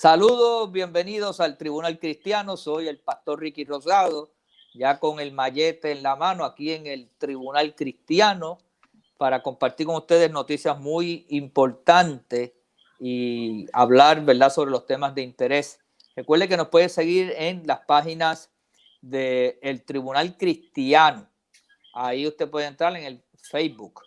Saludos, bienvenidos al Tribunal Cristiano. Soy el pastor Ricky Rosado, ya con el mallete en la mano aquí en el Tribunal Cristiano para compartir con ustedes noticias muy importantes y hablar, ¿verdad?, sobre los temas de interés. Recuerde que nos puede seguir en las páginas del Tribunal Cristiano. Ahí usted puede entrar en el Facebook,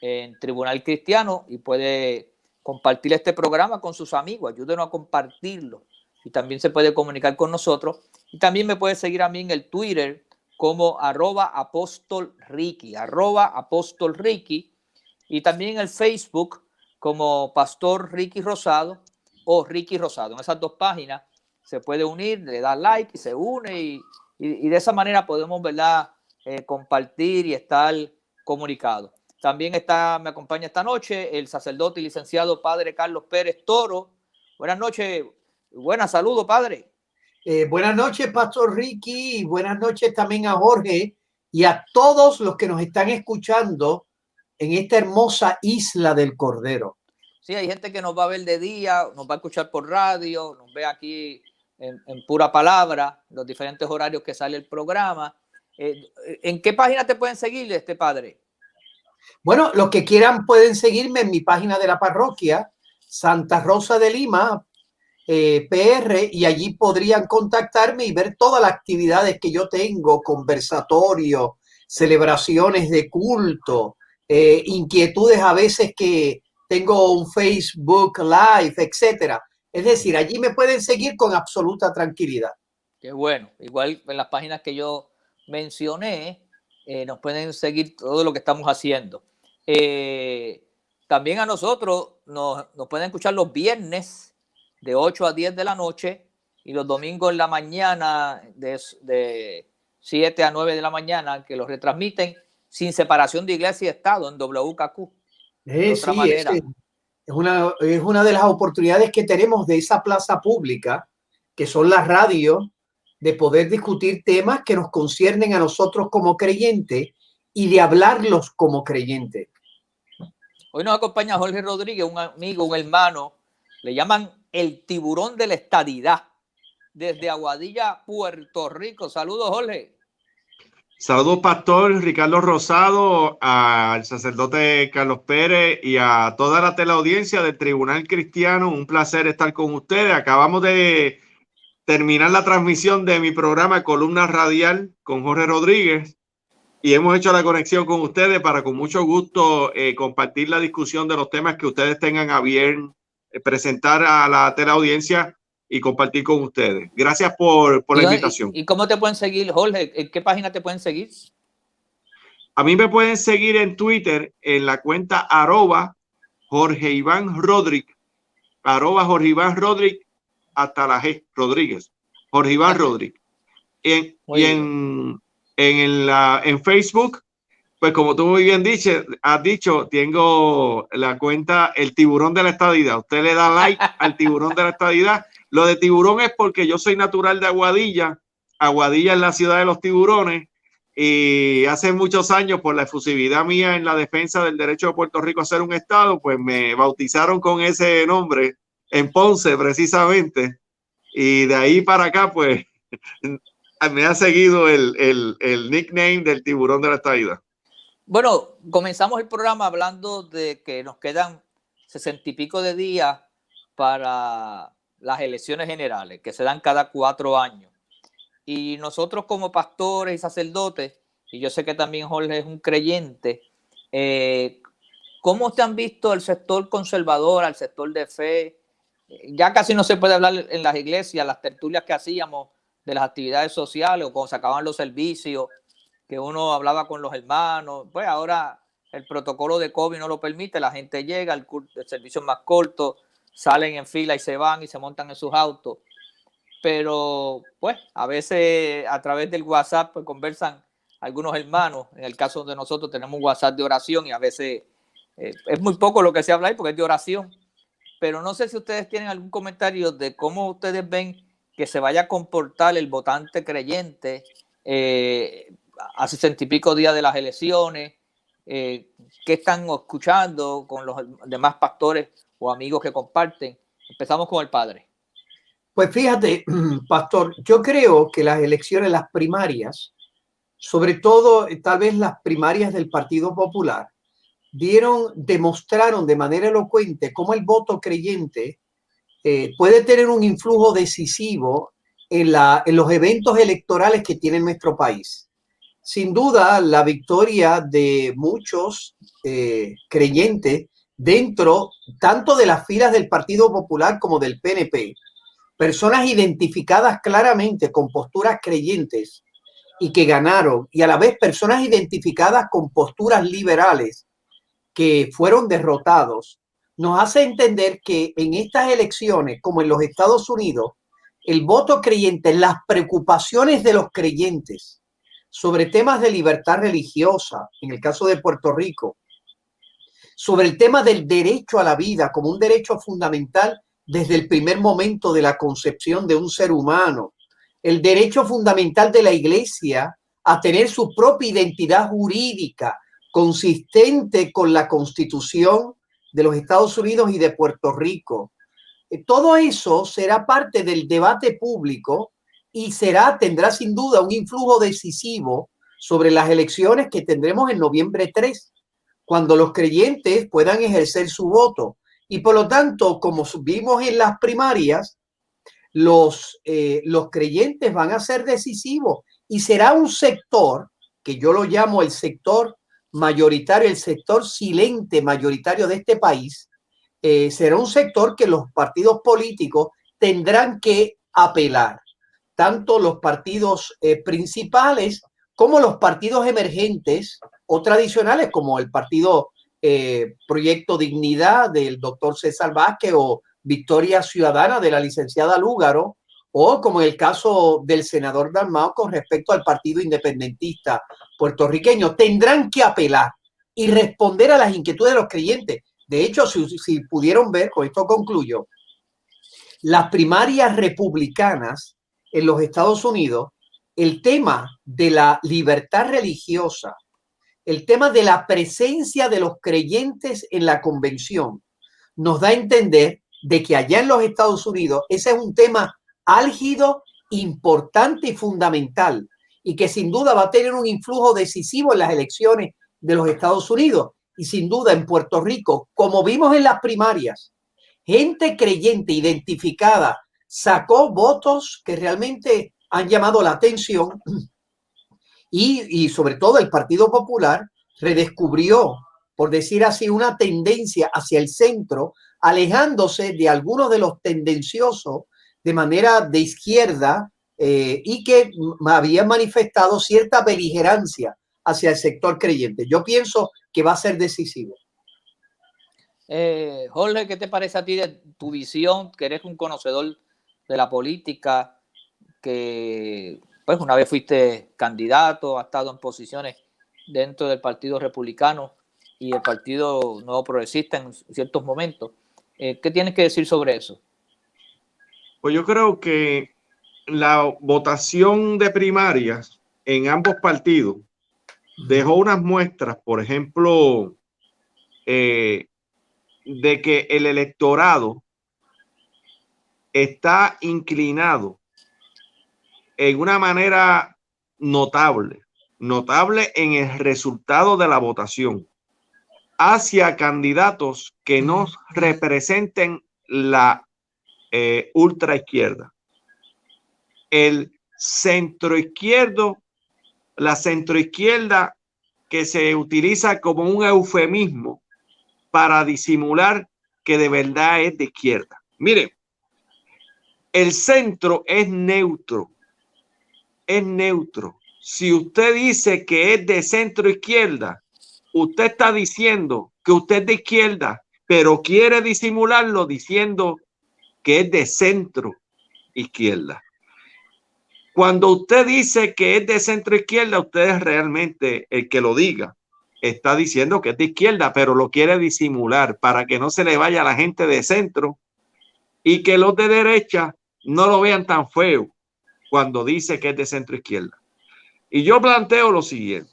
en Tribunal Cristiano, y puede compartir este programa con sus amigos. Ayúdenos a compartirlo. Y también se puede comunicar con nosotros. Y también me puede seguir a mí en el Twitter como @apostolricky, @apostolricky. Y también en el Facebook como Pastor Ricky Rosado o Ricky Rosado. En esas dos páginas se puede unir, le da like y se une. Y de esa manera podemos, ¿verdad?, compartir y estar comunicados. También me acompaña esta noche el sacerdote y licenciado Padre Carlos Pérez Toro. Buenas noches, buenas, saludos, Padre. Buenas noches, Pastor Ricky, y buenas noches también a Jorge y a todos los que nos están escuchando en esta hermosa isla del Cordero. Sí, hay gente que nos va a ver de día, nos va a escuchar por radio, nos ve aquí en pura palabra, los diferentes horarios que sale el programa. ¿En qué página te pueden seguir, Padre? Bueno, los que quieran pueden seguirme en mi página de la parroquia, Santa Rosa de Lima, PR, y allí podrían contactarme y ver todas las actividades que yo tengo, conversatorios, celebraciones de culto, inquietudes a veces que tengo un Facebook Live, etcétera. Es decir, allí me pueden seguir con absoluta tranquilidad. Qué bueno. Igual en las páginas que yo mencioné, nos pueden seguir todo lo que estamos haciendo. También a nosotros nos pueden escuchar los viernes de 8 a 10 de la noche y los domingos en la mañana de 7 a 9 de la mañana, que los retransmiten sin separación de iglesia y Estado en WKQ. De otra Sí, manera. Es una de las oportunidades que tenemos de esa plaza pública, que son las radios, de poder discutir temas que nos conciernen a nosotros como creyentes y de hablarlos como creyentes. Hoy nos acompaña Jorge Rodríguez, un amigo, un hermano, le llaman el tiburón de la estadidad, desde Aguadilla, Puerto Rico. Saludos, Jorge. Saludos, Pastor Ricardo Rosado, al sacerdote Carlos Pérez y a toda la teleaudiencia del Tribunal Cristiano. Un placer estar con ustedes. Acabamos de terminar la transmisión de mi programa Columna Radial con Jorge Rodríguez y hemos hecho la conexión con ustedes para con mucho gusto compartir la discusión de los temas que ustedes tengan a bien presentar a la teleaudiencia y compartir con ustedes. Gracias por la invitación. ¿Y cómo te pueden seguir, Jorge? ¿En qué página te pueden seguir? A mí me pueden seguir en Twitter en la cuenta @Jorge Iván Rodríguez, @Jorge Iván Rodríguez, hasta la G, Rodríguez, Jorge Iván Rodríguez. Y en Facebook, pues como tú muy bien has dicho, tengo la cuenta El Tiburón de la Estadidad. Usted le da like al Tiburón de la Estadidad. Lo de tiburón es porque yo soy natural de Aguadilla. Aguadilla es la ciudad de los tiburones. Y hace muchos años, por la efusividad mía en la defensa del derecho de Puerto Rico a ser un estado, pues me bautizaron con ese nombre en Ponce, precisamente. Y de ahí para acá, pues me ha seguido el nickname del Tiburón de la Estadidad. Bueno, comenzamos el programa hablando de que nos quedan 60 y pico de días para las elecciones generales, que se dan cada 4 años. Y nosotros como pastores y sacerdotes, y yo sé que también Jorge es un creyente, ¿cómo te han visto el sector conservador, al sector de fe? Ya casi no se puede hablar en las iglesias, las tertulias que hacíamos de las actividades sociales o cuando se acababan los servicios, que uno hablaba con los hermanos. Pues ahora el protocolo de COVID no lo permite, la gente llega, el servicio es más corto, salen en fila y se van y se montan en sus autos. Pero pues a veces a través del WhatsApp pues conversan algunos hermanos. En el caso de nosotros tenemos un WhatsApp de oración y a veces es muy poco lo que se habla ahí porque es de oración. Pero no sé si ustedes tienen algún comentario de cómo ustedes ven que se vaya a comportar el votante creyente a 60 y pico días de las elecciones. ¿Qué están escuchando con los demás pastores o amigos que comparten? Empezamos con el padre. Pues fíjate, Pastor, yo creo que las elecciones, las primarias, sobre todo tal vez las primarias del Partido Popular, demostraron de manera elocuente cómo el voto creyente puede tener un influjo decisivo en los eventos electorales que tiene nuestro país. Sin duda, la victoria de muchos creyentes dentro tanto de las filas del Partido Popular como del PNP, personas identificadas claramente con posturas creyentes y que ganaron, y a la vez personas identificadas con posturas liberales que fueron derrotados, nos hace entender que en estas elecciones, como en los Estados Unidos, el voto creyente, las preocupaciones de los creyentes sobre temas de libertad religiosa, en el caso de Puerto Rico, sobre el tema del derecho a la vida como un derecho fundamental desde el primer momento de la concepción de un ser humano, el derecho fundamental de la Iglesia a tener su propia identidad jurídica consistente con la Constitución de los Estados Unidos y de Puerto Rico. Todo eso será parte del debate público y tendrá sin duda un influjo decisivo sobre las elecciones que tendremos en noviembre 3, cuando los creyentes puedan ejercer su voto. Y por lo tanto, como vimos en las primarias, los creyentes van a ser decisivos y será un sector que yo lo llamo el sector mayoritario, el sector silente mayoritario de este país. Será un sector que los partidos políticos tendrán que apelar, tanto los partidos principales como los partidos emergentes o tradicionales, como el partido Proyecto Dignidad del doctor César Vázquez o Victoria Ciudadana de la licenciada Lúgaro, o como en el caso del senador Dalmau con respecto al partido independentista puertorriqueño. Tendrán que apelar y responder a las inquietudes de los creyentes. De hecho, si pudieron ver, con esto concluyo, las primarias republicanas en los Estados Unidos, el tema de la libertad religiosa, el tema de la presencia de los creyentes en la convención, nos da a entender de que allá en los Estados Unidos ese es un tema álgido, importante y fundamental, y que sin duda va a tener un influjo decisivo en las elecciones de los Estados Unidos. Y sin duda en Puerto Rico, como vimos en las primarias, gente creyente identificada sacó votos que realmente han llamado la atención y sobre todo el Partido Popular redescubrió, por decir así, una tendencia hacia el centro, alejándose de algunos de los tendenciosos de manera de izquierda y que habían manifestado cierta beligerancia hacia el sector creyente. Yo pienso que va a ser decisivo. Jorge, ¿qué te parece a ti de tu visión? Que eres un conocedor de la política, que pues una vez fuiste candidato, has estado en posiciones dentro del Partido Republicano y el Partido Nuevo Progresista en ciertos momentos. ¿Qué tienes que decir sobre eso? Pues yo creo que la votación de primarias en ambos partidos dejó unas muestras, por ejemplo, de que el electorado está inclinado en una manera notable en el resultado de la votación hacia candidatos que no representen la ultra izquierda. El centro izquierdo, la centroizquierda que se utiliza como un eufemismo para disimular que de verdad es de izquierda. Miren, el centro es neutro. Es neutro. Si usted dice que es de centro izquierda, usted está diciendo que usted es de izquierda, pero quiere disimularlo diciendo que es de centro izquierda. Cuando usted dice que es de centro izquierda, usted es realmente el que lo diga. Está diciendo que es de izquierda, pero lo quiere disimular para que no se le vaya a la gente de centro y que los de derecha no lo vean tan feo cuando dice que es de centro izquierda. Y yo planteo lo siguiente.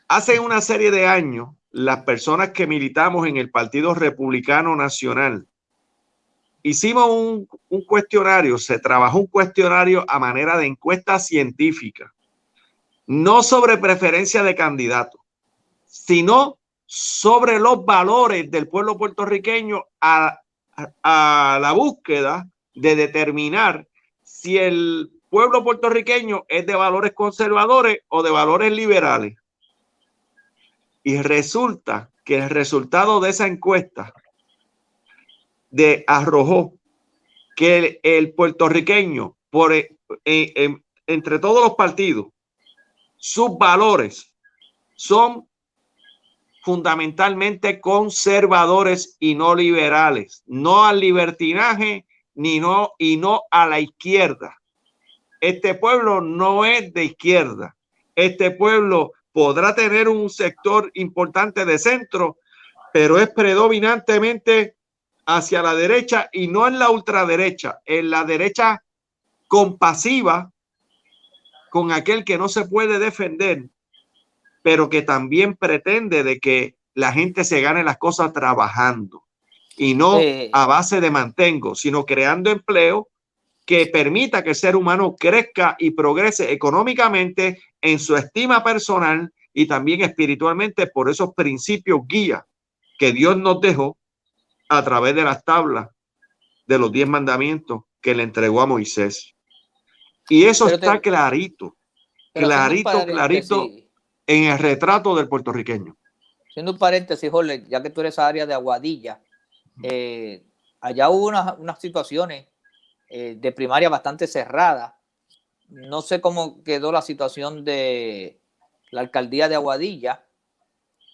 Hace una serie de años, las personas que militamos en el Partido Republicano Nacional hicimos un cuestionario, se trabajó un cuestionario a manera de encuesta científica, no sobre preferencia de candidato, sino sobre los valores del pueblo puertorriqueño a la búsqueda de determinar si el pueblo puertorriqueño es de valores conservadores o de valores liberales. Y resulta que el resultado de esa encuesta arrojó que el puertorriqueño, entre todos los partidos, sus valores son fundamentalmente conservadores y no liberales, no al libertinaje y no a la izquierda. Este pueblo no es de izquierda. Este pueblo podrá tener un sector importante de centro, pero es predominantemente hacia la derecha y no en la ultraderecha, en la derecha compasiva con aquel que no se puede defender, pero que también pretende de que la gente se gane las cosas trabajando y no a base de mantengo, sino creando empleo que permita que el ser humano crezca y progrese económicamente, en su estima personal y también espiritualmente, por esos principios guía que Dios nos dejó a través de las tablas de los 10 mandamientos que le entregó a Moisés. Y eso está clarito, clarito en el retrato del puertorriqueño. Siendo un paréntesis, Jorge, ya que tú eres área de Aguadilla, allá hubo unas situaciones de primaria bastante cerrada. No sé cómo quedó la situación de la alcaldía de Aguadilla,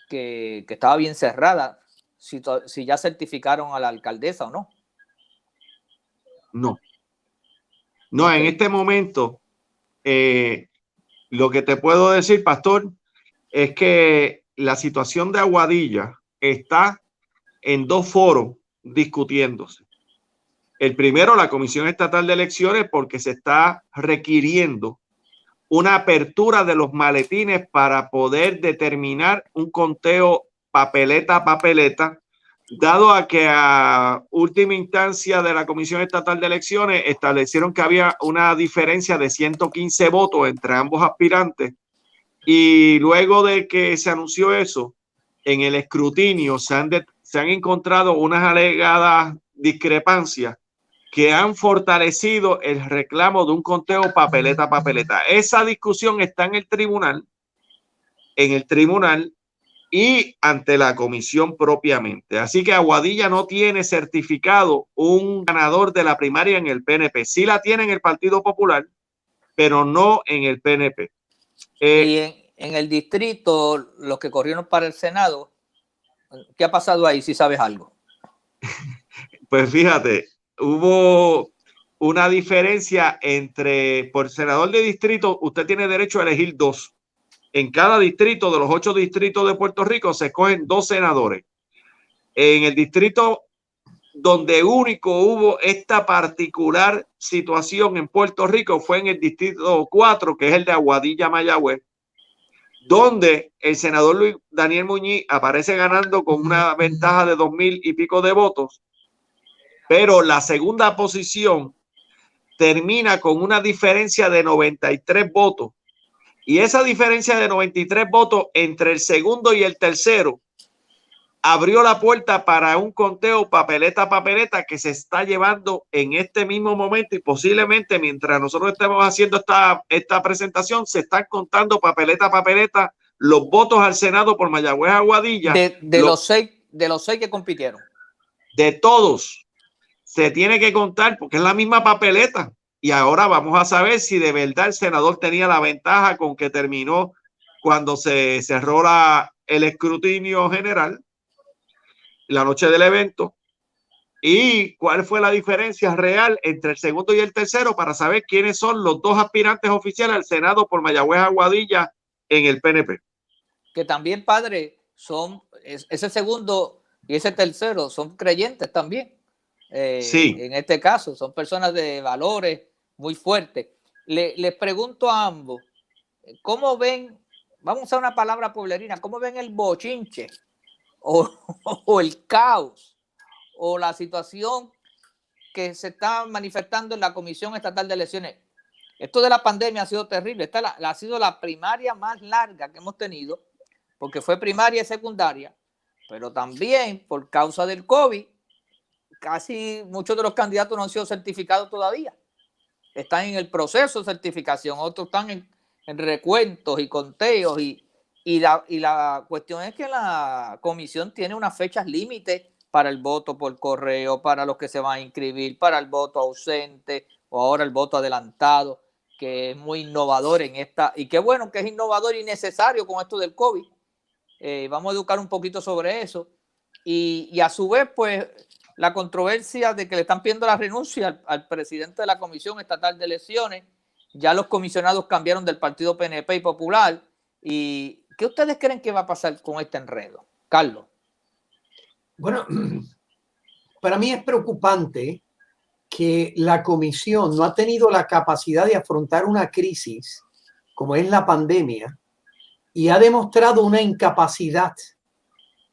que estaba bien cerrada, si ya certificaron a la alcaldesa o no. No, okay. En este momento, lo que te puedo decir, pastor, es que la situación de Aguadilla está en 2 foros discutiéndose. El primero, la Comisión Estatal de Elecciones, porque se está requiriendo una apertura de los maletines para poder determinar un conteo papeleta a papeleta, dado a que a última instancia de la Comisión Estatal de Elecciones establecieron que había una diferencia de 115 votos entre ambos aspirantes, y luego de que se anunció eso, en el escrutinio se han encontrado unas alegadas discrepancias que han fortalecido el reclamo de un conteo papeleta a papeleta. Esa discusión está en el tribunal y ante la comisión propiamente. Así que Aguadilla no tiene certificado un ganador de la primaria en el PNP. Sí la tiene en el Partido Popular, pero no en el PNP. Y en el distrito, los que corrieron para el Senado, ¿qué ha pasado ahí, si sabes algo? Pues fíjate, hubo una diferencia entre, por senador de distrito, usted tiene derecho a elegir 2. En cada distrito de los 8 distritos de Puerto Rico se escogen 2 senadores. En el distrito donde único hubo esta particular situación en Puerto Rico fue en el distrito 4, que es el de Aguadilla, Mayagüez, donde el senador Luis Daniel Muñiz aparece ganando con una ventaja de 2,000 y pico de votos, pero la segunda posición termina con una diferencia de 93 votos. Y esa diferencia de 93 votos entre el segundo y el tercero abrió la puerta para un conteo papeleta a papeleta que se está llevando en este mismo momento, y posiblemente mientras nosotros estemos haciendo esta presentación se están contando papeleta a papeleta los votos al Senado por Mayagüez, Aguadilla. De los seis que compitieron. De todos se tiene que contar porque es la misma papeleta. Y ahora vamos a saber si de verdad el senador tenía la ventaja con que terminó cuando se cerró el escrutinio general la noche del evento, y cuál fue la diferencia real entre el segundo y el tercero para saber quiénes son los 2 aspirantes oficiales al Senado por Mayagüez, Aguadilla en el PNP. Que también, padre, ese segundo y ese tercero son creyentes también. Sí. En este caso, son personas de valores muy fuertes. Les pregunto a ambos, ¿cómo ven, vamos a usar una palabra pueblerina, cómo ven el bochinche o el caos o la situación que se está manifestando en la Comisión Estatal de Elecciones. Esto de la pandemia ha sido terrible. Esta ha sido la primaria más larga que hemos tenido, porque fue primaria y secundaria, pero también por causa del COVID, casi muchos de los candidatos no han sido certificados todavía. Están en el proceso de certificación, otros están en recuentos y conteos, y la cuestión es que la comisión tiene unas fechas límites para el voto por correo, para los que se van a inscribir, para el voto ausente o ahora el voto adelantado, que es muy innovador en esta, y qué bueno que es innovador y necesario con esto del COVID. Vamos a educar un poquito sobre eso, y a su vez, pues, la controversia de que le están pidiendo la renuncia al presidente de la Comisión Estatal de Elecciones. Ya los comisionados cambiaron del partido PNP y Popular. ¿Y qué ustedes creen que va a pasar con este enredo? Carlos. Bueno, para mí es preocupante que la comisión no ha tenido la capacidad de afrontar una crisis como es la pandemia y ha demostrado una incapacidad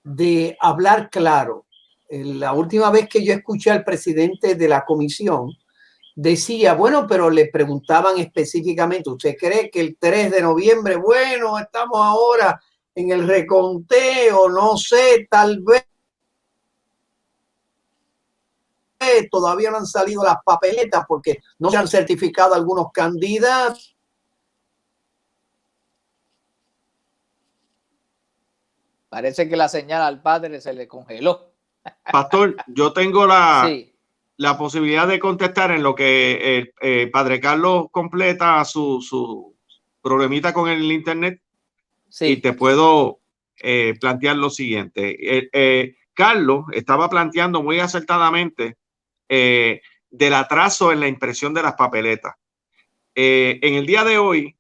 de hablar claro. La última vez que yo escuché al presidente de la comisión decía, bueno, pero le preguntaban específicamente, ¿usted cree que el 3 de noviembre, bueno, estamos ahora en el reconteo, no sé, tal vez todavía no han salido las papeletas porque no se han certificado algunos candidatos? Parece que la señal al padre se le congeló. Pastor, yo tengo la Sí. posibilidad de contestar en lo que Padre Carlos completa su problemita con el internet. Sí. Y te puedo plantear lo siguiente. Carlos estaba planteando muy acertadamente del atraso en la impresión de las papeletas. En el día de hoy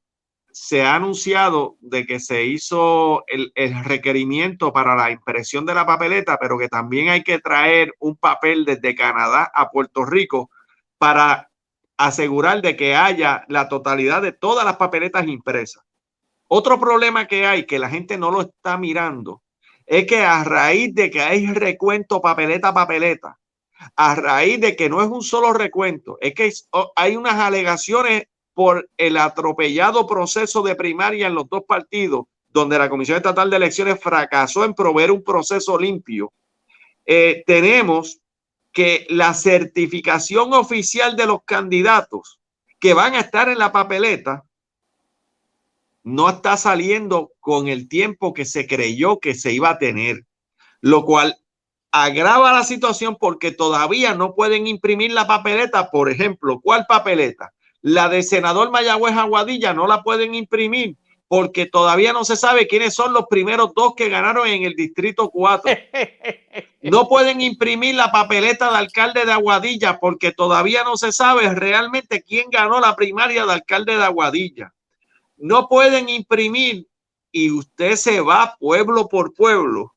se ha anunciado de que se hizo el requerimiento para la impresión de la papeleta, pero que también hay que traer un papel desde Canadá a Puerto Rico para asegurar de que haya la totalidad de todas las papeletas impresas. Otro problema que hay, que la gente no lo está mirando, es que a raíz de que hay recuento papeleta a papeleta, a raíz de que no es un solo recuento, es que hay unas alegaciones por el atropellado proceso de primaria en los dos partidos, donde la Comisión Estatal de Elecciones fracasó en proveer un proceso limpio. Tenemos que la certificación oficial de los candidatos que van a estar en la papeleta no está saliendo con el tiempo que se creyó que se iba a tener, lo cual agrava la situación porque todavía no pueden imprimir la papeleta. Por ejemplo, ¿cuál papeleta? La de senador Mayagüez Aguadilla no la pueden imprimir porque todavía no se sabe quiénes son los primeros dos que ganaron en el distrito 4. No pueden imprimir la papeleta de alcalde de Aguadilla porque todavía no se sabe realmente quién ganó la primaria de alcalde de Aguadilla. No pueden imprimir, y usted se va pueblo por pueblo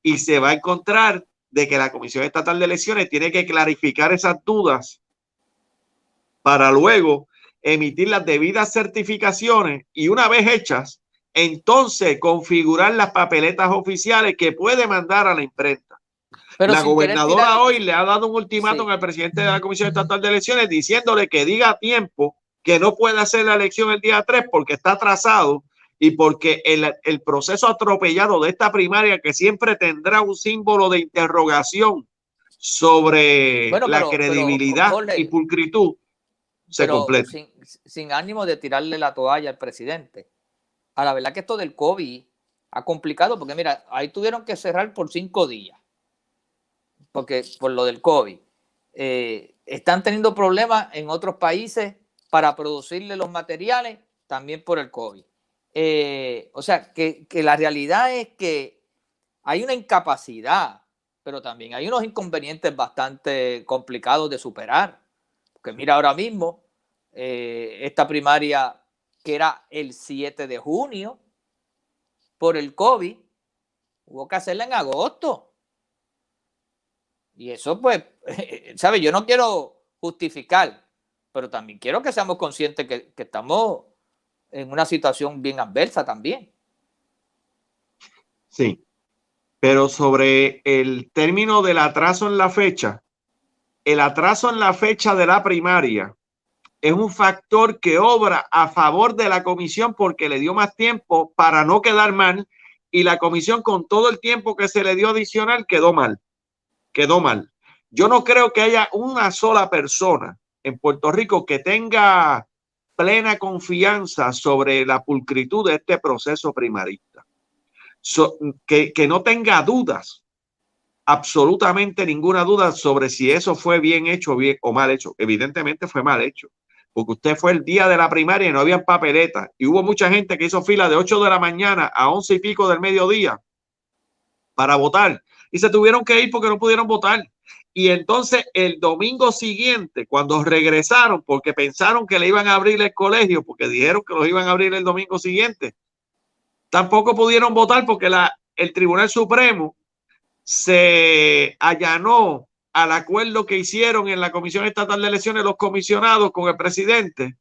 y se va a encontrar de que la Comisión Estatal de Elecciones tiene que clarificar esas dudas para luego emitir las debidas certificaciones y una vez hechas, entonces configurar las papeletas oficiales que puede mandar a la imprenta. Pero la gobernadora hoy le ha dado un ultimátum al presidente de la Comisión Estatal de Elecciones diciéndole que diga a tiempo que no puede hacer la elección el día 3 porque está atrasado y porque el proceso atropellado de esta primaria, que siempre tendrá un símbolo de interrogación sobre la credibilidad y pulcritud, se completa. Sin ánimo de tirarle la toalla al presidente. A la verdad que esto del COVID ha complicado, porque mira, ahí tuvieron que cerrar por 5 días, porque por lo del COVID. Están teniendo problemas en otros países para producirle los materiales, también por el COVID. O sea, que la realidad es que hay una incapacidad, pero también hay unos inconvenientes bastante complicados de superar. Porque mira, ahora mismo, esta primaria que era el 7 de junio, por el COVID, hubo que hacerla en agosto. Y eso, pues, ¿sabes? Yo no quiero justificar, pero también quiero que seamos conscientes que estamos en una situación bien adversa también. Sí, pero sobre el término del atraso en la fecha, el atraso en la fecha de la primaria es un factor que obra a favor de la comisión porque le dio más tiempo para no quedar mal, y la comisión, con todo el tiempo que se le dio adicional, quedó mal. Yo no creo que haya una sola persona en Puerto Rico que tenga plena confianza sobre la pulcritud de este proceso primarista. Que no tenga dudas, absolutamente ninguna duda sobre si eso fue bien hecho o mal hecho. Evidentemente fue mal hecho, porque usted fue el día de la primaria y no había papeletas, y hubo mucha gente que hizo fila de 8 de la mañana a 11 y pico del mediodía para votar, y se tuvieron que ir porque no pudieron votar. Y entonces el domingo siguiente, cuando regresaron, porque pensaron que le iban a abrir el colegio, porque dijeron que los iban a abrir el domingo siguiente, tampoco pudieron votar porque el Tribunal Supremo se allanó al acuerdo que hicieron en la Comisión Estatal de Elecciones los comisionados con el presidente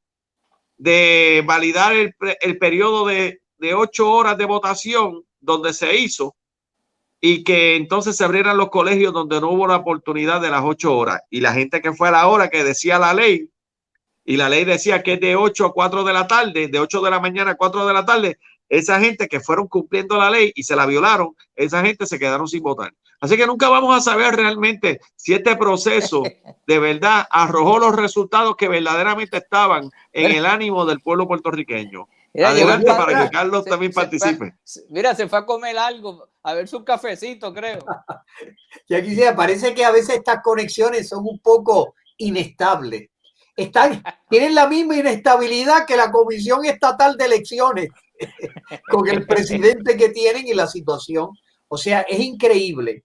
de validar el periodo de 8 horas de votación donde se hizo, y que entonces se abrieran los colegios donde no hubo la oportunidad de las 8 horas. Y la gente que fue a la hora que decía la ley, y la ley decía que es de 8 a 4 de la tarde, de 8 de la mañana a 4 de la tarde, esa gente que fueron cumpliendo la ley y se la violaron, esa gente se quedaron sin votar. Así que nunca vamos a saber realmente si este proceso de verdad arrojó los resultados que verdaderamente estaban en el ánimo del pueblo puertorriqueño. Mira, adelante para que Carlos también participe. Mira, se fue a comer algo, a ver su cafecito, creo. Ya quisiera, parece que a veces estas conexiones son un poco inestables. Tienen la misma inestabilidad que la Comisión Estatal de Elecciones con el presidente que tienen y la situación. O sea, es increíble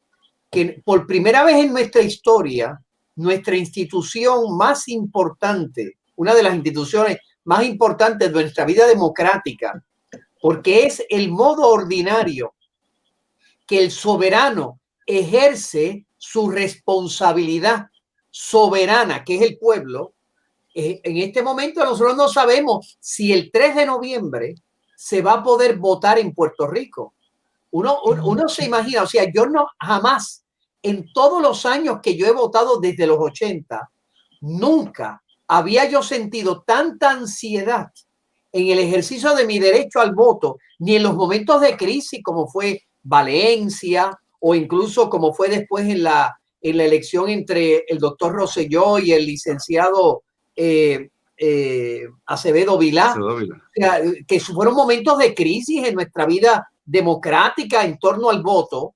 que por primera vez en nuestra historia, nuestra institución más importante, una de las instituciones más importantes de nuestra vida democrática, porque es el modo ordinario que el soberano ejerce su responsabilidad soberana, que es el pueblo. En este momento nosotros no sabemos si el 3 de noviembre se va a poder votar en Puerto Rico. Uno se imagina, o sea, yo no jamás, en todos los años que yo he votado desde los 80, nunca había yo sentido tanta ansiedad en el ejercicio de mi derecho al voto, ni en los momentos de crisis como fue Valencia, o incluso como fue después en la elección entre el doctor Rosselló y el licenciado Acevedo Vilá. O sea, que fueron momentos de crisis en nuestra vida democrática en torno al voto,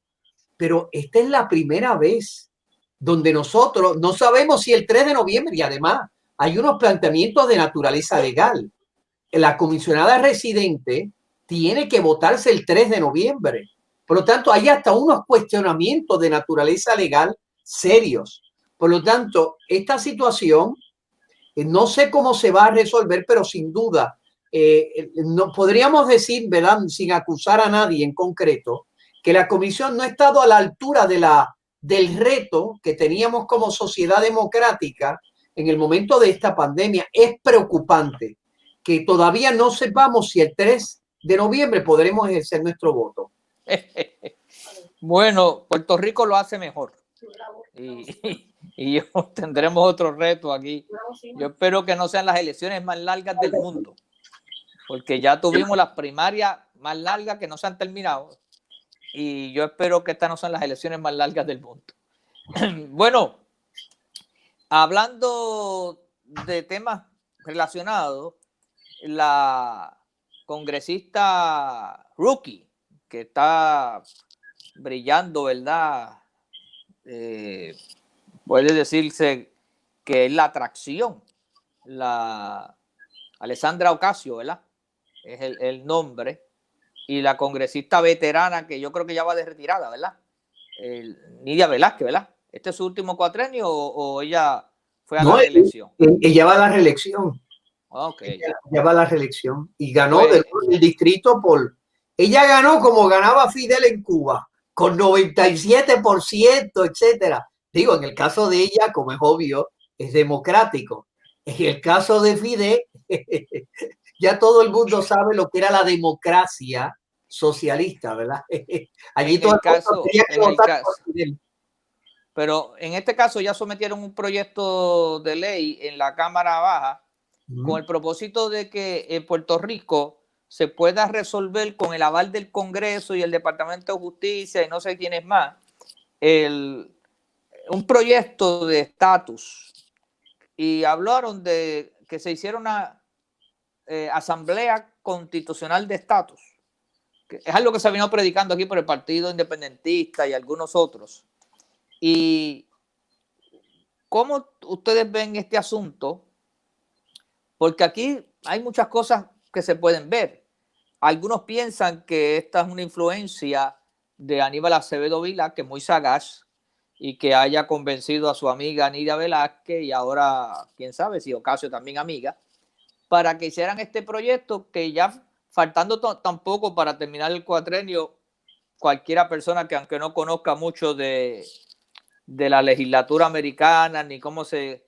pero esta es la primera vez donde nosotros no sabemos si el 3 de noviembre, y además hay unos planteamientos de naturaleza legal. La comisionada residente tiene que votarse el 3 de noviembre. Por lo tanto, hay hasta unos cuestionamientos de naturaleza legal serios. Por lo tanto, esta situación no sé cómo se va a resolver, pero sin duda no podríamos decir, ¿verdad?, sin acusar a nadie en concreto, que la comisión no ha estado a la altura del reto que teníamos como sociedad democrática en el momento de esta pandemia. Es preocupante que todavía no sepamos si el 3 de noviembre podremos ejercer nuestro voto. Bueno, Puerto Rico lo hace mejor. Y tendremos otro reto aquí. Yo espero que no sean las elecciones más largas del mundo, porque ya tuvimos las primarias más largas que no se han terminado, y yo espero que estas no sean las elecciones más largas del mundo. Bueno, hablando de temas relacionados, la congresista Rookie, que está brillando, ¿verdad? Puede decirse que es la atracción, la Alexandra Ocasio, ¿verdad? Es el nombre. Y la congresista veterana, que yo creo que ya va de retirada, ¿verdad? Nidia Velázquez, ¿verdad? ¿Este es su último cuatrenio o ella fue a la reelección? Ella va a la reelección. Okay. Ella va a la reelección y ganó del distrito ella ganó como ganaba Fidel en Cuba, con 97%, etcétera. Digo, en el caso de ella, como es obvio, es democrático. En el caso de Fidel, ya todo el mundo sabe lo que era la democracia socialista, ¿verdad? Allí todo el mundo tenía que votar por Fidel. pero en este caso ya sometieron un proyecto de ley en la Cámara Baja con el propósito de que en Puerto Rico se pueda resolver con el aval del Congreso y el Departamento de Justicia y no sé quién es más, un proyecto de estatus. Y hablaron de que se hiciera una asamblea constitucional de estatus. Es algo que se ha venido predicando aquí por el Partido Independentista y algunos otros. ¿Y cómo ustedes ven este asunto? Porque aquí hay muchas cosas que se pueden ver. Algunos piensan que esta es una influencia de Aníbal Acevedo Vilá, que es muy sagaz, y que haya convencido a su amiga Nidia Velázquez y ahora, quién sabe, si Ocasio también amiga, para que hicieran este proyecto que ya faltando tampoco para terminar el cuatrenio, cualquiera persona que aunque no conozca mucho de la legislatura americana ni cómo se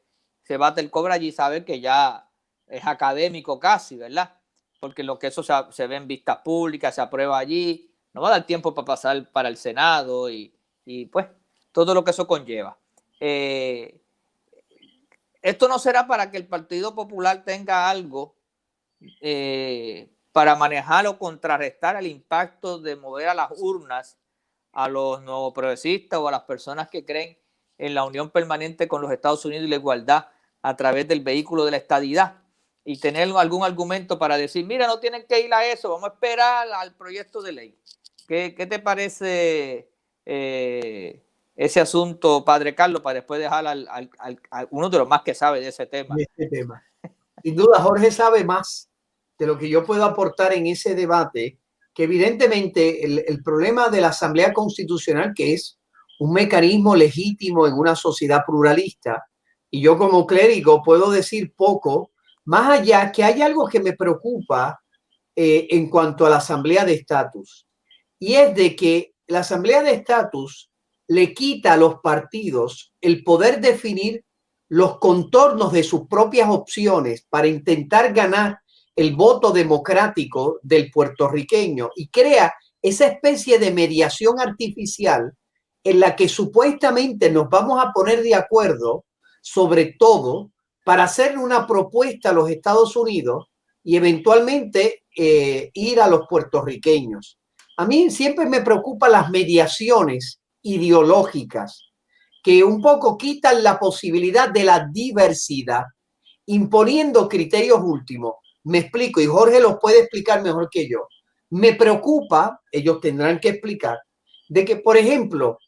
bate el cobre allí, sabe que ya es académico casi, ¿verdad? Porque lo que eso se ve en vistas públicas, se aprueba allí, no va a dar tiempo para pasar para el Senado y pues todo lo que eso conlleva. Esto no será para que el Partido Popular tenga algo para manejar o contrarrestar el impacto de mover a las urnas a los nuevos progresistas o a las personas que creen en la unión permanente con los Estados Unidos y la igualdad a través del vehículo de la estadidad, y tener algún argumento para decir, mira, no tienen que ir a eso, vamos a esperar al proyecto de ley. ¿Qué te parece ese asunto, Padre Carlos, para después dejar a uno de los más que sabe de ese tema? Sin duda, Jorge sabe más de lo que yo puedo aportar en ese debate, que evidentemente el problema de la Asamblea Constitucional, que es un mecanismo legítimo en una sociedad pluralista, y yo como clérigo puedo decir poco, más allá que hay algo que me preocupa en cuanto a la Asamblea de Estatus, y es de que la Asamblea de Estatus le quita a los partidos el poder definir los contornos de sus propias opciones para intentar ganar el voto democrático del puertorriqueño, y crea esa especie de mediación artificial en la que supuestamente nos vamos a poner de acuerdo sobre todo para hacer una propuesta a los Estados Unidos y eventualmente ir a los puertorriqueños. A mí siempre me preocupan las mediaciones ideológicas que un poco quitan la posibilidad de la diversidad, imponiendo criterios últimos. Me explico, y Jorge los puede explicar mejor que yo. Me preocupa, ellos tendrán que explicar, de que, por ejemplo,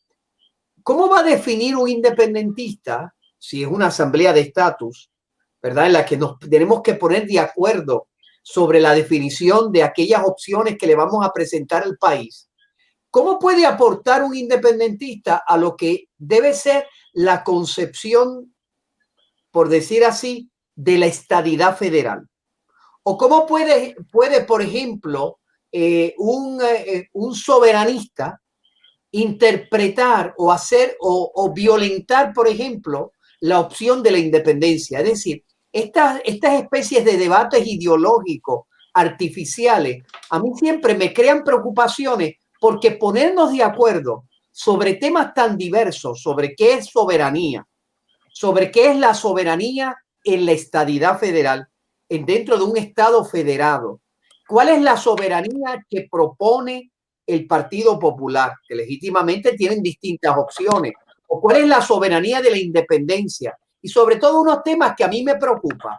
¿cómo va a definir un independentista, si es una asamblea de estatus, ¿verdad?, en la que nos tenemos que poner de acuerdo sobre la definición de aquellas opciones que le vamos a presentar al país? ¿Cómo puede aportar un independentista a lo que debe ser la concepción, por decir así, de la estadidad federal? ¿O cómo puede por ejemplo, un soberanista interpretar o hacer o violentar, por ejemplo, la opción de la independencia? Es decir, estas especies de debates ideológicos artificiales a mí siempre me crean preocupaciones, porque ponernos de acuerdo sobre temas tan diversos, sobre qué es soberanía, sobre qué es la soberanía en la estadidad federal, dentro de un estado federado, cuál es la soberanía que propone el Partido Popular, que legítimamente tienen distintas opciones, o cuál es la soberanía de la independencia, y sobre todo unos temas que a mí me preocupan.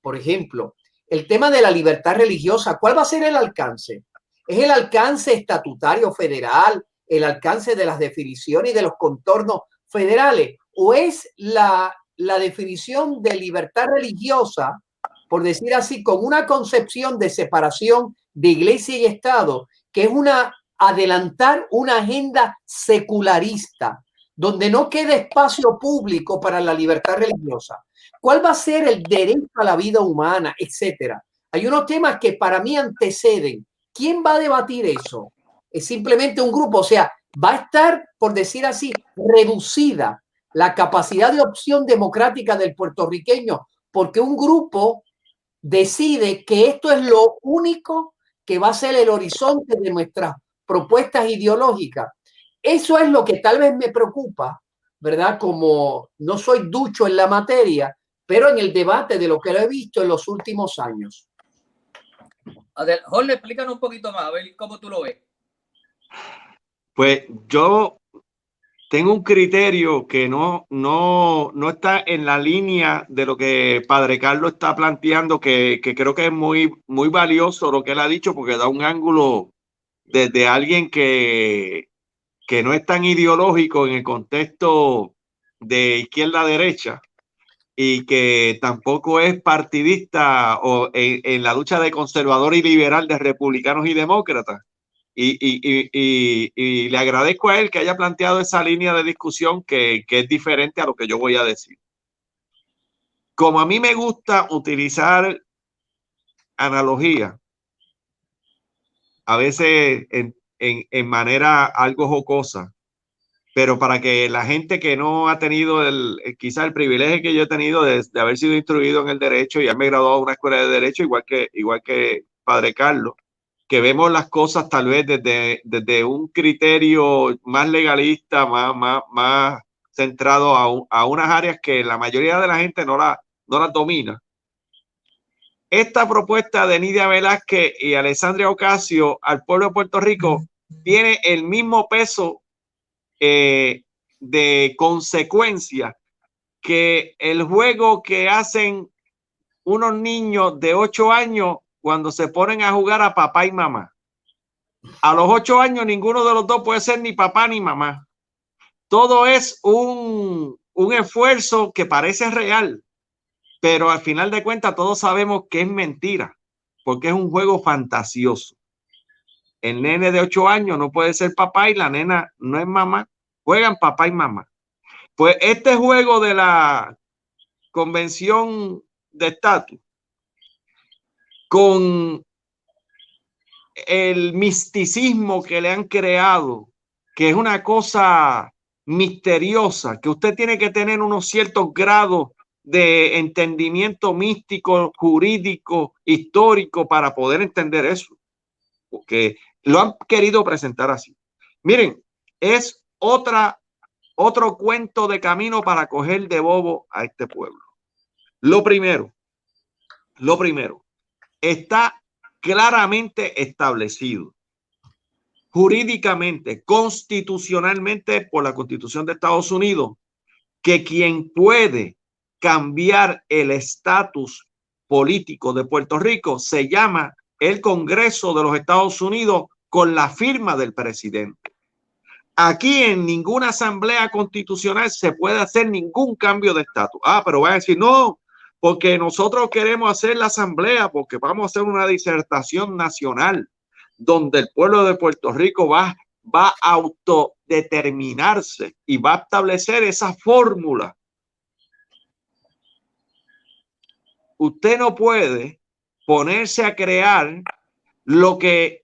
Por ejemplo, el tema de la libertad religiosa. ¿Cuál va a ser el alcance? ¿Es el alcance estatutario federal, el alcance de las definiciones y de los contornos federales, o es la definición de libertad religiosa, por decir así, con una concepción de separación de iglesia y Estado, que es adelantar una agenda secularista, donde no quede espacio público para la libertad religiosa? ¿Cuál va a ser el derecho a la vida humana, etcétera? Hay unos temas que para mí anteceden. ¿Quién va a debatir eso? Es simplemente un grupo, o sea, va a estar, por decir así, reducida la capacidad de opción democrática del puertorriqueño, porque un grupo decide que esto es lo único que va a ser el horizonte de nuestras propuestas ideológicas. Eso es lo que tal vez me preocupa, ¿verdad? Como no soy ducho en la materia, pero en el debate de lo que lo he visto en los últimos años. Jorge, explícanos un poquito más, a ver cómo tú lo ves. Pues yo tengo un criterio que no está en la línea de lo que Padre Carlos está planteando, que creo que es muy valioso lo que él ha dicho, porque da un ángulo desde alguien que no es tan ideológico en el contexto de izquierda a derecha y que tampoco es partidista o en la lucha de conservador y liberal de republicanos y demócratas. Y le agradezco a él que haya planteado esa línea de discusión que es diferente a lo que yo voy a decir. Como a mí me gusta utilizar analogía, a veces en manera algo jocosa, pero para que la gente que no ha tenido quizá el privilegio que yo he tenido de haber sido instruido en el derecho y haberme graduado en una escuela de derecho, igual que Padre Carlos, que vemos las cosas tal vez desde un criterio más legalista, más centrado a unas áreas que la mayoría de la gente no las domina. Esta propuesta de Nidia Velázquez y Alexandria Ocasio al pueblo de Puerto Rico tiene el mismo peso de consecuencia que el juego que hacen unos niños de 8 años cuando se ponen a jugar a papá y mamá. A los 8 años ninguno de los dos puede ser ni papá ni mamá. Todo es un esfuerzo que parece real, pero al final de cuentas todos sabemos que es mentira, porque es un juego fantasioso. El nene de 8 años no puede ser papá y la nena no es mamá. Juegan papá y mamá. Pues este juego de la convención de estatus con el misticismo que le han creado, que es una cosa misteriosa, que usted tiene que tener unos ciertos grados de entendimiento místico, jurídico, histórico para poder entender eso, porque lo han querido presentar así. Miren, es otro cuento de camino para coger de bobo a este pueblo. Lo primero, está claramente establecido jurídicamente, constitucionalmente por la Constitución de Estados Unidos, que quien puede cambiar el estatus político de Puerto Rico se llama el Congreso de los Estados Unidos con la firma del presidente. Aquí en ninguna asamblea constitucional se puede hacer ningún cambio de estatus. Pero va a decir, no, porque nosotros queremos hacer la asamblea, porque vamos a hacer una disertación nacional donde el pueblo de Puerto Rico va a autodeterminarse y va a establecer esa fórmula. Usted no puede ponerse a crear lo que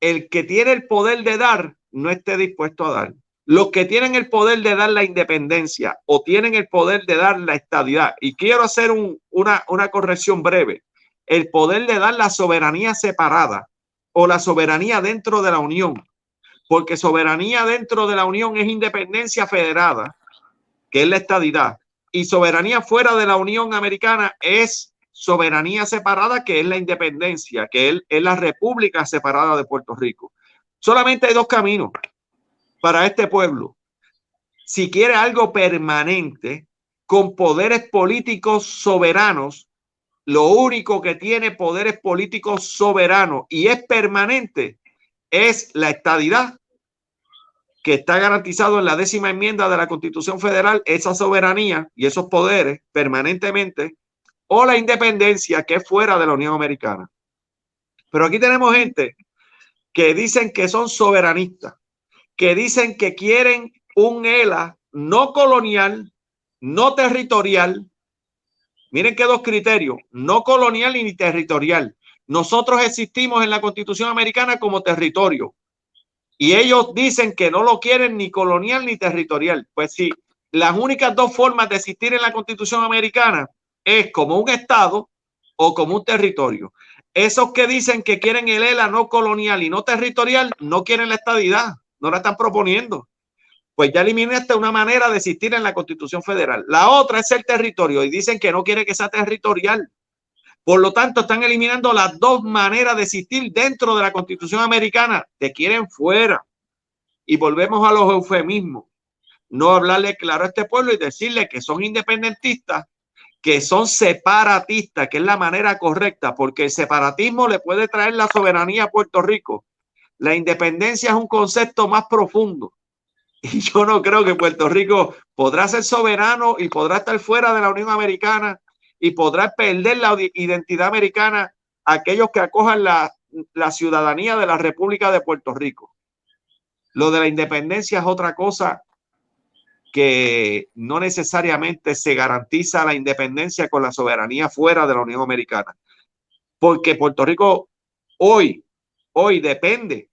el que tiene el poder de dar no esté dispuesto a dar. Los que tienen el poder de dar la independencia o tienen el poder de dar la estadidad, y quiero hacer una corrección breve, el poder de dar la soberanía separada o la soberanía dentro de la Unión, porque soberanía dentro de la Unión es independencia federada, que es la estadidad, y soberanía fuera de la Unión Americana es soberanía separada, que es la independencia, que es la República Separada de Puerto Rico. Solamente hay dos caminos para este pueblo. Si quiere algo permanente, con poderes políticos soberanos, lo único que tiene poderes políticos soberanos y es permanente es la estadidad, que está garantizado en la 10ª enmienda de la Constitución Federal, esa soberanía y esos poderes permanentemente, o la independencia, que es fuera de la Unión Americana. Pero aquí tenemos gente que dicen que son soberanistas, que dicen que quieren un ELA no colonial, no territorial. Miren qué dos criterios, no colonial ni territorial. Nosotros existimos en la Constitución Americana como territorio y ellos dicen que no lo quieren ni colonial ni territorial. Pues sí, las únicas dos formas de existir en la Constitución Americana es como un estado o como un territorio. Esos que dicen que quieren el ELA no colonial y no territorial no quieren la estadidad, no la están proponiendo. pues ya eliminaste una manera de existir en la Constitución Federal. La otra es el territorio y dicen que no quiere que sea territorial. Por lo tanto, están eliminando las dos maneras de existir dentro de la Constitución americana. Te quieren fuera. Y volvemos a los eufemismos. No hablarle claro a este pueblo y decirle que son independentistas, que son separatistas, que es la manera correcta, porque el separatismo le puede traer la soberanía a Puerto Rico. La independencia es un concepto más profundo. Y yo no creo que Puerto Rico podrá ser soberano y podrá estar fuera de la Unión Americana y podrá perder la identidad americana aquellos que acojan la ciudadanía de la República de Puerto Rico. Lo de la independencia es otra cosa que no necesariamente se garantiza la independencia con la soberanía fuera de la Unión Americana. Porque Puerto Rico hoy depende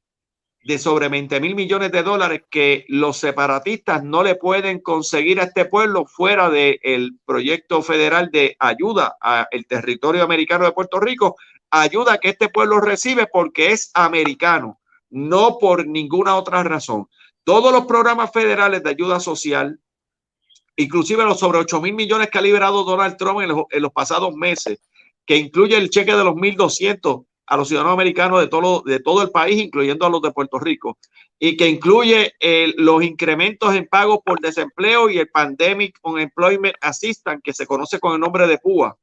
de sobre 20,000 millones de dólares que los separatistas no le pueden conseguir a este pueblo fuera del proyecto federal de ayuda al territorio americano de Puerto Rico, ayuda que este pueblo recibe porque es americano, no por ninguna otra razón. Todos los programas federales de ayuda social, inclusive los sobre 8,000 millones que ha liberado Donald Trump en los pasados meses, que incluye el cheque de los 1,200 a los ciudadanos americanos de todo el país, incluyendo a los de Puerto Rico, y que incluye los incrementos en pagos por desempleo y el Pandemic Unemployment Assistance, que se conoce con el nombre de PUA.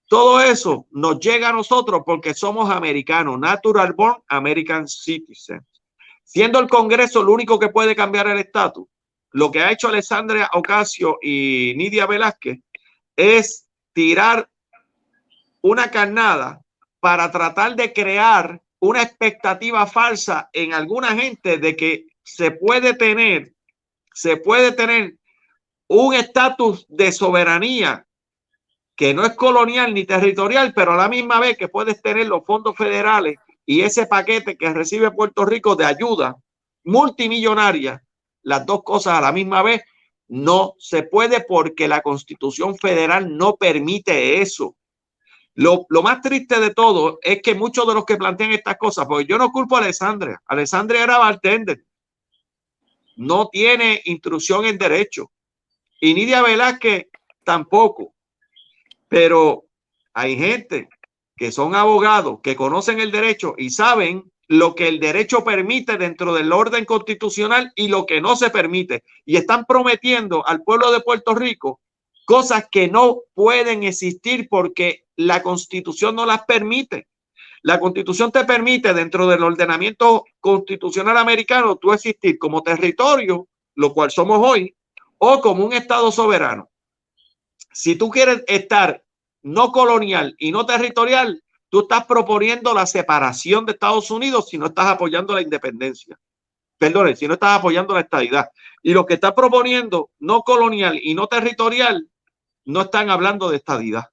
Todo eso nos llega a nosotros porque somos americanos, natural born American citizens. Siendo el Congreso lo único que puede cambiar el estatus, lo que ha hecho Alexandria Ocasio y Nydia Velázquez es tirar una carnada para tratar de crear una expectativa falsa en alguna gente de que se puede tener un estatus de soberanía que no es colonial ni territorial, pero a la misma vez que puedes tener los fondos federales y ese paquete que recibe Puerto Rico de ayuda multimillonaria, las dos cosas a la misma vez, no se puede porque la Constitución Federal no permite eso. Lo más triste de todo es que muchos de los que plantean estas cosas, porque yo no culpo a Alexandria. Alexandria era bartender. No tiene instrucción en derecho. Y Nydia Velázquez tampoco. Pero hay gente que son abogados, que conocen el derecho y saben lo que el derecho permite dentro del orden constitucional y lo que no se permite. Y están prometiendo al pueblo de Puerto Rico cosas que no pueden existir porque la Constitución no las permite. La Constitución te permite dentro del ordenamiento constitucional americano tú existir como territorio, lo cual somos hoy, o como un estado soberano. Si tú quieres estar no colonial y no territorial, tú estás proponiendo la separación de Estados Unidos si no estás apoyando la independencia. Perdón, si no estás apoyando la estadidad. Y los que están proponiendo no colonial y no territorial no están hablando de estadidad.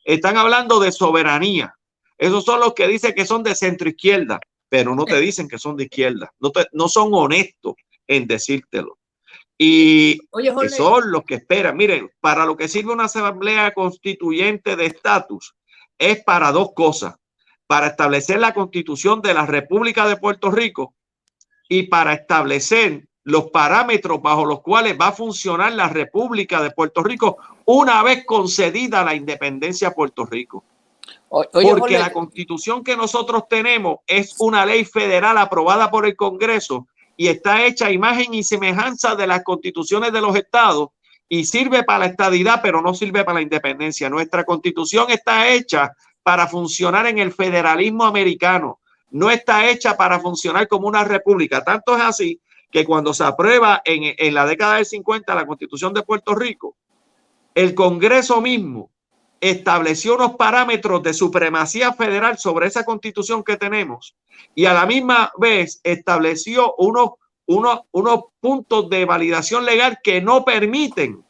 Están hablando de soberanía. Esos son los que dicen que son de centro izquierda, pero no te dicen que son de izquierda. No son honestos en decírtelo. Y son los que esperan. Miren, para lo que sirve una asamblea constituyente de estatus es para dos cosas: para establecer la constitución de la República de Puerto Rico y para establecer los parámetros bajo los cuales va a funcionar la República de Puerto Rico una vez concedida la independencia a Puerto Rico. Porque la constitución que nosotros tenemos es una ley federal aprobada por el Congreso y está hecha a imagen y semejanza de las constituciones de los estados y sirve para la estadidad, pero no sirve para la independencia. Nuestra constitución está hecha para funcionar en el federalismo americano, no está hecha para funcionar como una república. Tanto es así que cuando se aprueba en la década del 50 la Constitución de Puerto Rico, el Congreso mismo estableció unos parámetros de supremacía federal sobre esa Constitución que tenemos y a la misma vez estableció unos puntos de validación legal que no permiten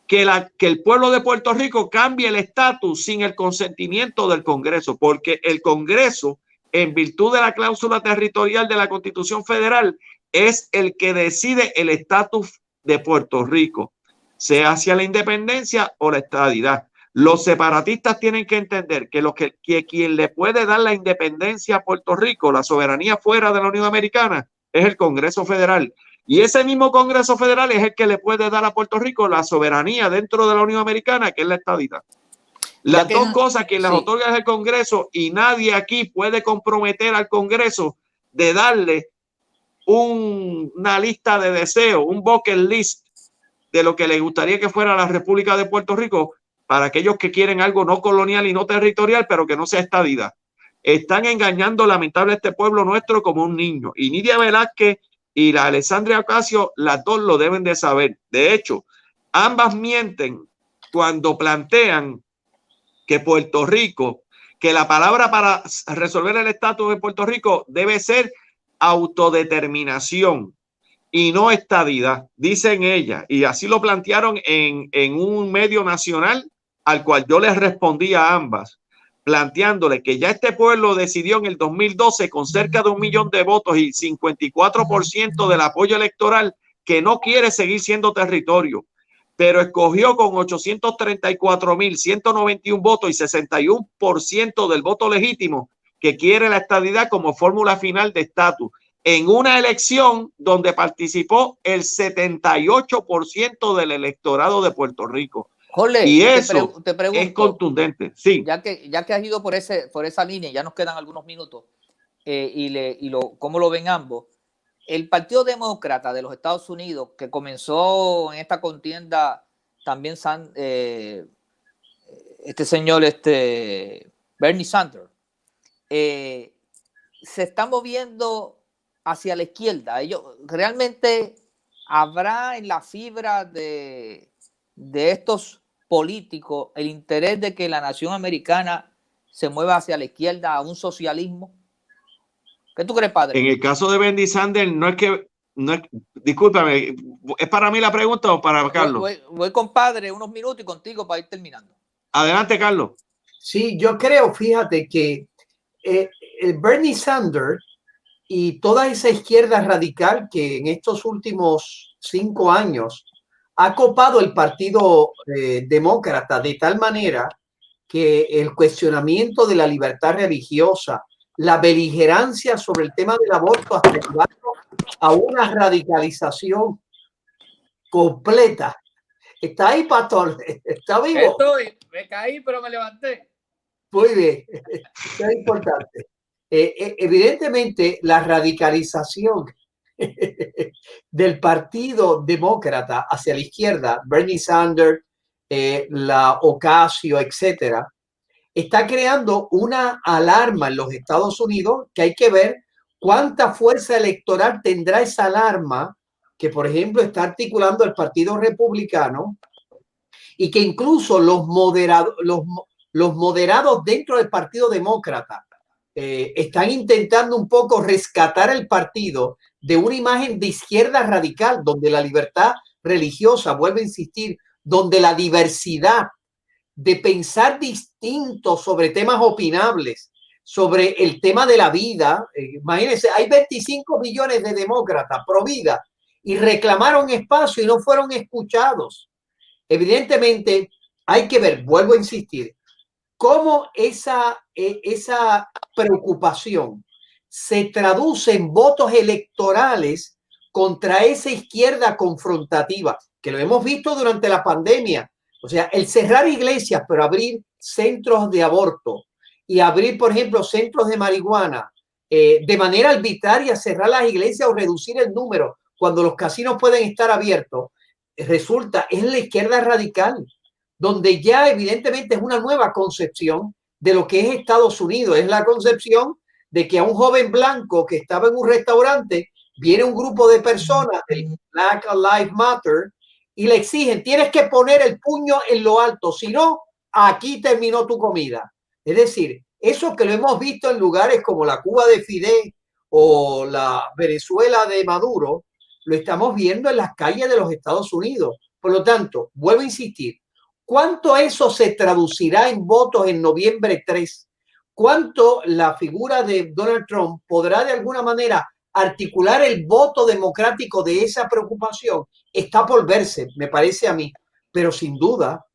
que el pueblo de Puerto Rico cambie el estatus sin el consentimiento del Congreso, porque el Congreso, en virtud de la cláusula territorial de la Constitución Federal, es el que decide el estatus de Puerto Rico, sea hacia la independencia o la estadidad. Los separatistas tienen que entender que quien le puede dar la independencia a Puerto Rico, la soberanía fuera de la Unión Americana, es el Congreso Federal. Y ese mismo Congreso Federal es el que le puede dar a Puerto Rico la soberanía dentro de la Unión Americana, que es la estadidad. Las dos cosas que las otorga es el Congreso, y nadie aquí puede comprometer al Congreso de darle una lista de deseos, un bucket list de lo que le gustaría que fuera la República de Puerto Rico para aquellos que quieren algo no colonial y no territorial, pero que no sea estadidad. Están engañando lamentablemente a este pueblo nuestro como un niño. Y Nidia Velázquez y la Alexandria Ocasio, las dos lo deben de saber. De hecho, ambas mienten cuando plantean que Puerto Rico, que la palabra para resolver el estatus de Puerto Rico debe ser autodeterminación y no estadidad, dicen ellas. Y así lo plantearon en un medio nacional al cual yo les respondí a ambas, planteándole que ya este pueblo decidió en el 2012 con cerca de 1 millón de votos y 54% del apoyo electoral que no quiere seguir siendo territorio, pero escogió con 834.191 votos y 61% del voto legítimo que quiere la estadidad como fórmula final de estatus, en una elección donde participó el 78% del electorado de Puerto Rico. Jorge, y eso te pregunto, es contundente. Sí. Ya que has ido por esa línea, ya nos quedan algunos minutos, ¿cómo lo ven ambos? El Partido Demócrata de los Estados Unidos, que comenzó en esta contienda también este señor Bernie Sanders, se está moviendo hacia la izquierda. Ellos realmente habrá en la fibra de estos políticos el interés de que la nación americana se mueva hacia la izquierda, a un socialismo. ¿Qué tú crees, padre? En el caso de Bernie Sanders, discúlpame, ¿es para mí la pregunta o para Carlos? Voy compadre, unos minutos y contigo para ir terminando. Adelante, Carlos. Sí, yo creo, fíjate que el Bernie Sanders y toda esa izquierda radical que en estos últimos 5 años ha copado el partido demócrata de tal manera que el cuestionamiento de la libertad religiosa, la beligerancia sobre el tema del aborto, hasta llevarlo a una radicalización completa. ¿Está ahí, pastor? ¿Está vivo? Estoy, me caí, pero me levanté. Muy bien, eso es importante. Evidentemente, la radicalización del partido demócrata hacia la izquierda, Bernie Sanders, la Ocasio, etcétera, está creando una alarma en los Estados Unidos que hay que ver cuánta fuerza electoral tendrá esa alarma que, por ejemplo, está articulando el Partido Republicano, y que incluso los moderados dentro del Partido Demócrata están intentando un poco rescatar el partido de una imagen de izquierda radical, donde la libertad religiosa, vuelvo a insistir, donde la diversidad de pensar distinto sobre temas opinables, sobre el tema de la vida. Imagínense, hay 25 millones de demócratas pro vida y reclamaron espacio y no fueron escuchados. Evidentemente, hay que ver, vuelvo a insistir, cómo esa preocupación se traduce en votos electorales contra esa izquierda confrontativa, que lo hemos visto durante la pandemia. O sea, el cerrar iglesias, pero abrir centros de aborto y abrir, por ejemplo, centros de marihuana, de manera arbitraria, cerrar las iglesias o reducir el número cuando los casinos pueden estar abiertos, resulta, es la izquierda radical, donde ya evidentemente es una nueva concepción de lo que es Estados Unidos. Es la concepción de que a un joven blanco que estaba en un restaurante viene un grupo de personas del Black Lives Matter y le exigen, tienes que poner el puño en lo alto, si no, aquí terminó tu comida. Es decir, eso que lo hemos visto en lugares como la Cuba de Fidel o la Venezuela de Maduro, lo estamos viendo en las calles de los Estados Unidos. Por lo tanto, vuelvo a insistir, ¿cuánto eso se traducirá en votos en noviembre 3? ¿Cuánto la figura de Donald Trump podrá de alguna manera articular el voto democrático de esa preocupación? Está por verse, me parece a mí. Pero sin duda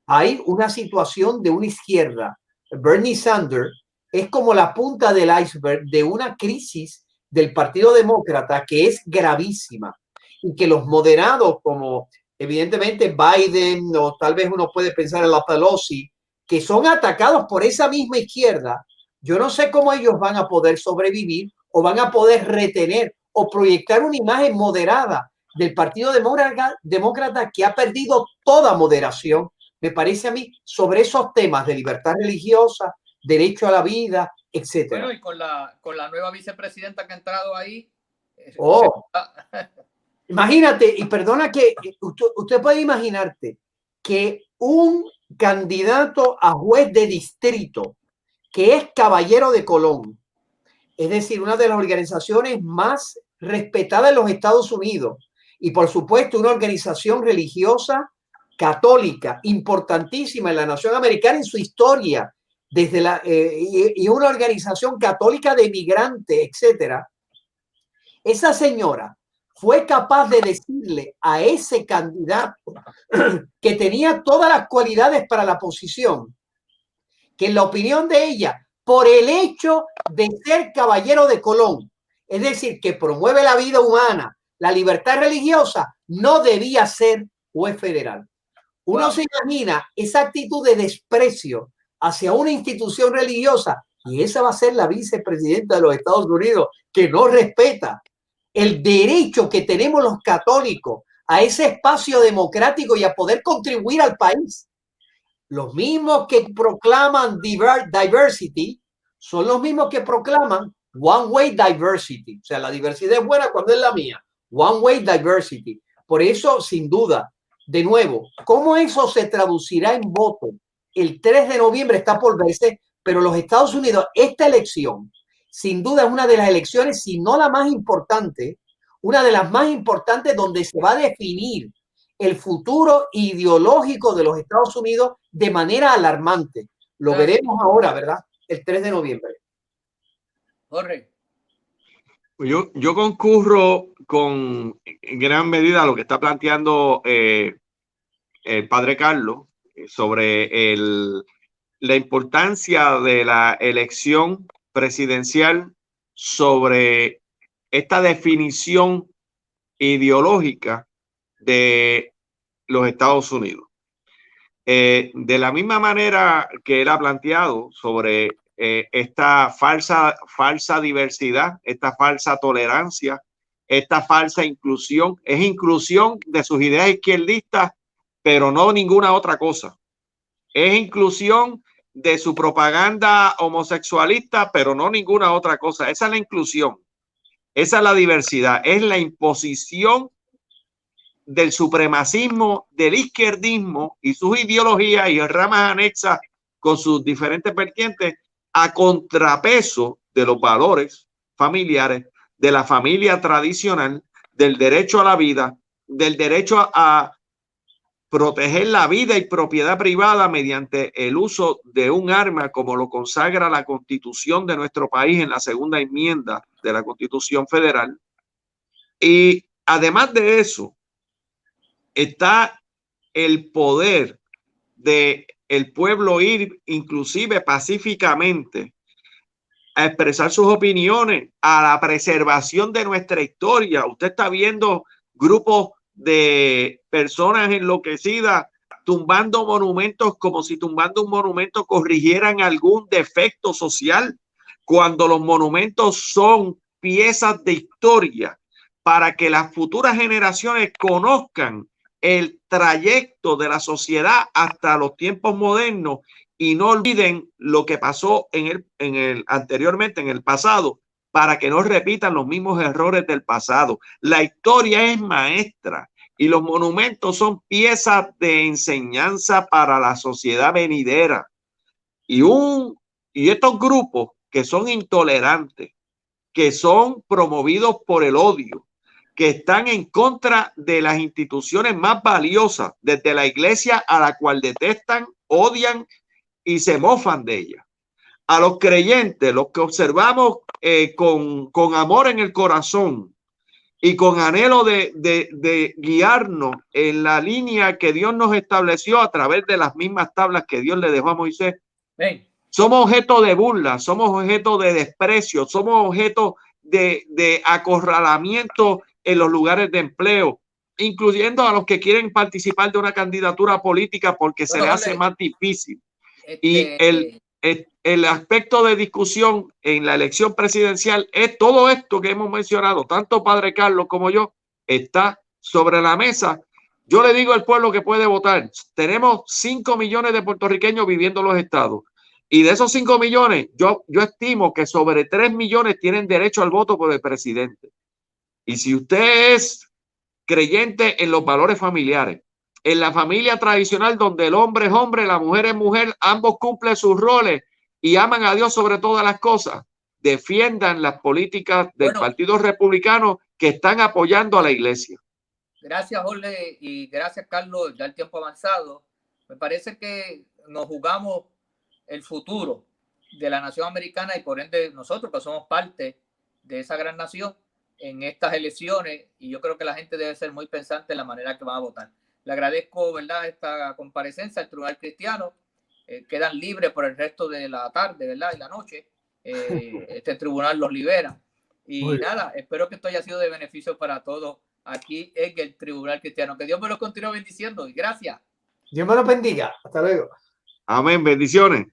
hay una situación de una izquierda. Bernie Sanders es como la punta del iceberg de una crisis del Partido Demócrata que es gravísima y que los moderados, como evidentemente Biden, o tal vez uno puede pensar en la Pelosi, que son atacados por esa misma izquierda, yo no sé cómo ellos van a poder sobrevivir o van a poder retener o proyectar una imagen moderada del Partido Demócrata que ha perdido toda moderación, me parece a mí, sobre esos temas de libertad religiosa, derecho a la vida, etcétera. Bueno, y con la nueva vicepresidenta que ha entrado ahí. Oh, imagínate, y perdona que usted puede imaginarte que un candidato a juez de distrito que es Caballero de Colón, es decir, una de las organizaciones más respetadas en los Estados Unidos y por supuesto una organización religiosa católica importantísima en la nación americana en su historia, desde y una organización católica de migrantes, etcétera. Esa señora fue capaz de decirle a ese candidato que tenía todas las cualidades para la posición, que en la opinión de ella, por el hecho de ser caballero de Colón, es decir, que promueve la vida humana, la libertad religiosa, no debía ser juez federal. Uno se imagina esa actitud de desprecio hacia una institución religiosa y esa va a ser la vicepresidenta de los Estados Unidos que no respeta el derecho que tenemos los católicos a ese espacio democrático y a poder contribuir al país. Los mismos que proclaman diversity son los mismos que proclaman one way diversity. O sea, la diversidad es buena cuando es la mía. One way diversity. Por eso, sin duda, de nuevo, ¿cómo eso se traducirá en voto? El 3 de noviembre está por verse, pero los Estados Unidos, esta elección, sin duda es una de las elecciones, si no la más importante, una de las más importantes donde se va a definir el futuro ideológico de los Estados Unidos de manera alarmante. Lo veremos ahora, ¿verdad? El 3 de noviembre. Jorge. Yo concurro con gran medida lo que está planteando el padre Carlos sobre la importancia de la elección presidencial sobre esta definición ideológica de los Estados Unidos. De la misma manera que él ha planteado sobre esta falsa diversidad, esta falsa tolerancia, esta falsa inclusión, es inclusión de sus ideas izquierdistas, pero no ninguna otra cosa. Es inclusión de su propaganda homosexualista, pero no ninguna otra cosa. Esa es la inclusión, esa es la diversidad, es la imposición del supremacismo, del izquierdismo y sus ideologías y ramas anexas con sus diferentes vertientes a contrapeso de los valores familiares, de la familia tradicional, del derecho a la vida, del derecho a proteger la vida y propiedad privada mediante el uso de un arma como lo consagra la Constitución de nuestro país en la segunda enmienda de la Constitución Federal. Y además de eso, está el poder de el pueblo ir inclusive pacíficamente a expresar sus opiniones, a la preservación de nuestra historia. Usted está viendo grupos de personas enloquecidas tumbando monumentos como si tumbando un monumento corrigieran algún defecto social, cuando los monumentos son piezas de historia para que las futuras generaciones conozcan el trayecto de la sociedad hasta los tiempos modernos y no olviden lo que pasó anteriormente, en el pasado, para que no repitan los mismos errores del pasado. La historia es maestra y los monumentos son piezas de enseñanza para la sociedad venidera. Y estos grupos que son intolerantes, que son promovidos por el odio, que están en contra de las instituciones más valiosas, desde la iglesia a la cual detestan, odian y se mofan de ella. A los creyentes, los que observamos con amor en el corazón y con anhelo de guiarnos en la línea que Dios nos estableció a través de las mismas tablas que Dios le dejó a Moisés. Hey. Somos objeto de burla, somos objeto de desprecio, somos objeto de acorralamiento en los lugares de empleo, incluyendo a los que quieren participar de una candidatura política porque se les hace más difícil. Y el aspecto de discusión en la elección presidencial es todo esto que hemos mencionado, tanto Padre Carlos como yo, está sobre la mesa. Yo le digo al pueblo que puede votar, tenemos 5 millones de puertorriqueños viviendo en los estados. Y de esos 5 millones, yo estimo que sobre 3 millones tienen derecho al voto por el presidente. Y si usted es creyente en los valores familiares, en la familia tradicional donde el hombre es hombre, la mujer es mujer, ambos cumplen sus roles y aman a Dios sobre todas las cosas, defiendan las políticas del Partido Republicano que están apoyando a la iglesia. Gracias, Jorge, y gracias, Carlos. Ya el tiempo avanzado. Me parece que nos jugamos el futuro de la nación americana y por ende nosotros que somos parte de esa gran nación en estas elecciones, y yo creo que la gente debe ser muy pensante en la manera que va a votar. Le agradezco, ¿verdad?, esta comparecencia al Tribunal Cristiano. Quedan libres por el resto de la tarde, ¿verdad?, y la noche. Este tribunal los libera. Y nada, espero que esto haya sido de beneficio para todos aquí en el Tribunal Cristiano. Que Dios me lo continúe bendiciendo y gracias. Dios me lo bendiga. Hasta luego. Amén. Bendiciones.